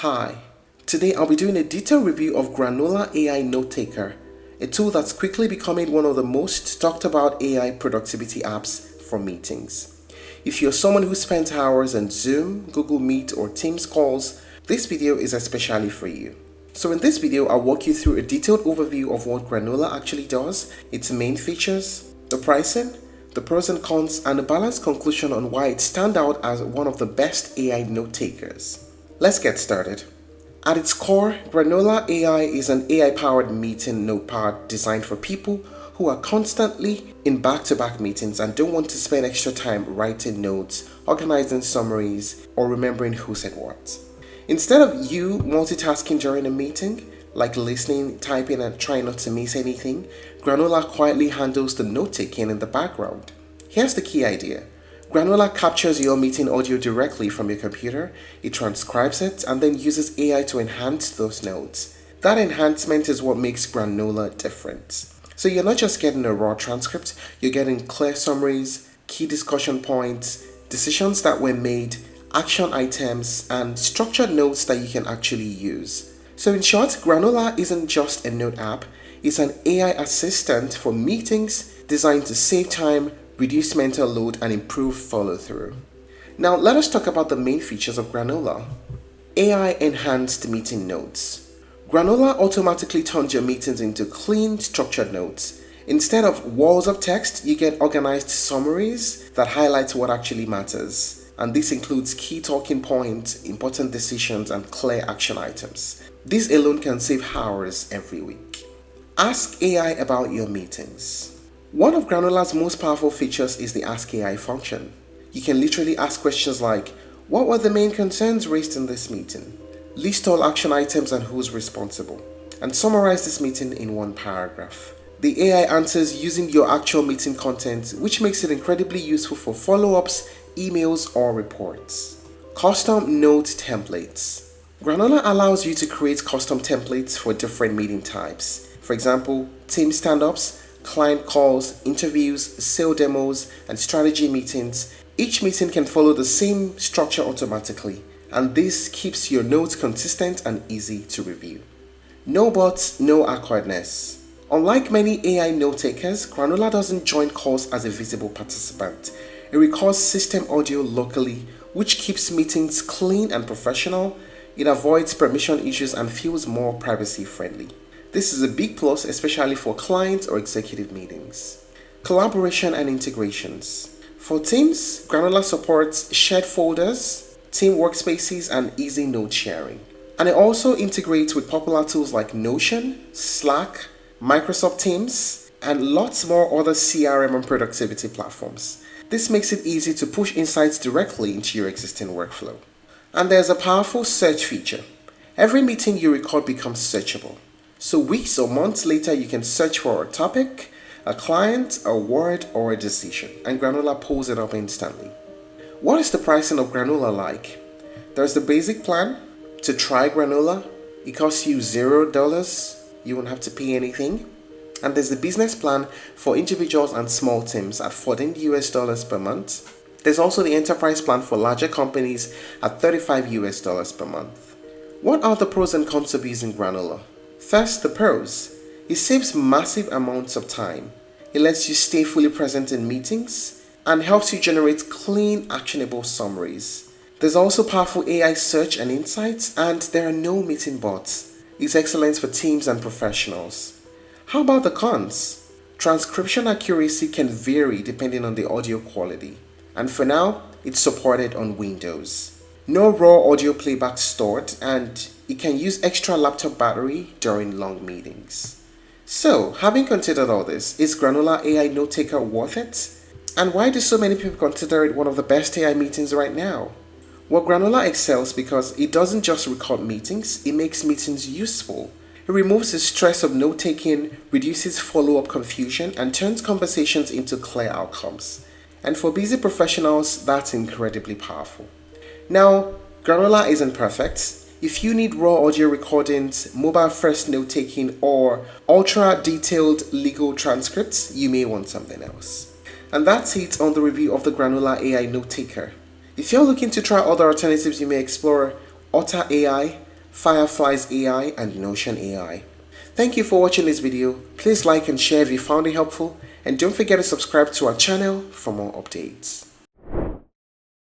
Hi, today I'll be doing a detailed review of Granola AI Notetaker, a tool that's quickly becoming one of the most talked about AI productivity apps for meetings. If you're someone who spends hours on Zoom, Google Meet, or Teams calls, this video is especially for you. So in this video, I'll walk you through a detailed overview of what Granola actually does, its main features, the pricing, the pros and cons, and a balanced conclusion on why it stands out as one of the best AI note takers. Let's get started. At its core, Granola AI is an AI-powered meeting notepad designed for people who are constantly in back-to-back meetings and don't want to spend extra time writing notes, organizing summaries, or remembering who said what. Instead of you multitasking during a meeting, like listening, typing, and trying not to miss anything, Granola quietly handles the note-taking in the background. Here's the key idea. Granola captures your meeting audio directly from your computer, it transcribes it, and then uses AI to enhance those notes. That enhancement is what makes Granola different. So you're not just getting a raw transcript, you're getting clear summaries, key discussion points, decisions that were made, action items, and structured notes that you can actually use. So in short, Granola isn't just a note app, it's an AI assistant for meetings designed to save time, reduce mental load, and improve follow-through. Now let us talk about the main features of Granola. AI enhanced meeting notes. Granola automatically turns your meetings into clean, structured notes. Instead of walls of text, you get organized summaries that highlight what actually matters. And this includes key talking points, important decisions, and clear action items. This alone can save hours every week. Ask AI about your meetings. One of Granola's most powerful features is the Ask AI function. You can literally ask questions like, what were the main concerns raised in this meeting? List all action items and who's responsible, and summarize this meeting in one paragraph. The AI answers using your actual meeting content, which makes it incredibly useful for follow-ups, emails, or reports. Custom note templates. Granola allows you to create custom templates for different meeting types. For example, team stand-ups, client calls, interviews, sale demos, and strategy meetings. Each meeting can follow the same structure automatically, and this keeps your notes consistent and easy to review. No bots, no awkwardness. Unlike many AI note takers, Granola doesn't join calls as a visible participant. It records system audio locally, which keeps meetings clean and professional. It avoids permission issues and feels more privacy friendly. This is a big plus, especially for client or executive meetings. Collaboration and integrations. For teams, Granola supports shared folders, team workspaces, and easy note sharing. And it also integrates with popular tools like Notion, Slack, Microsoft Teams, and lots more other CRM and productivity platforms. This makes it easy to push insights directly into your existing workflow. And there's a powerful search feature. Every meeting you record becomes searchable. So weeks or months later, you can search for a topic, a client, a word, or a decision, and Granola pulls it up instantly. What is the pricing of Granola like? There's the basic plan. To try Granola, it costs you $0. You won't have to pay anything. And there's the business plan for individuals and small teams at $14 per month. There's also the enterprise plan for larger companies at $35 per month. What are the pros and cons of using Granola? First, the pros. It saves massive amounts of time. It lets you stay fully present in meetings and helps you generate clean, actionable summaries. There's also powerful AI search and insights, and there are no meeting bots. It's excellent for teams and professionals. How about the cons? Transcription accuracy can vary depending on the audio quality. And for now, it's supported on Windows. No raw audio playback stored, and it can use extra laptop battery during long meetings. So, having considered all this, is Granola AI Notetaker worth it? And why do so many people consider it one of the best AI meetings right now? Well, Granola excels because it doesn't just record meetings, it makes meetings useful. It removes the stress of note-taking, reduces follow-up confusion, and turns conversations into clear outcomes. And for busy professionals, that's incredibly powerful. Now, Granola isn't perfect. If you need raw audio recordings, mobile-first note-taking, or ultra-detailed legal transcripts, you may want something else. And that's it on the review of the Granola AI Notetaker. If you're looking to try other alternatives, you may explore Otter AI, Fireflies AI, and Notion AI. Thank you for watching this video. Please like and share if you found it helpful, and don't forget to subscribe to our channel for more updates.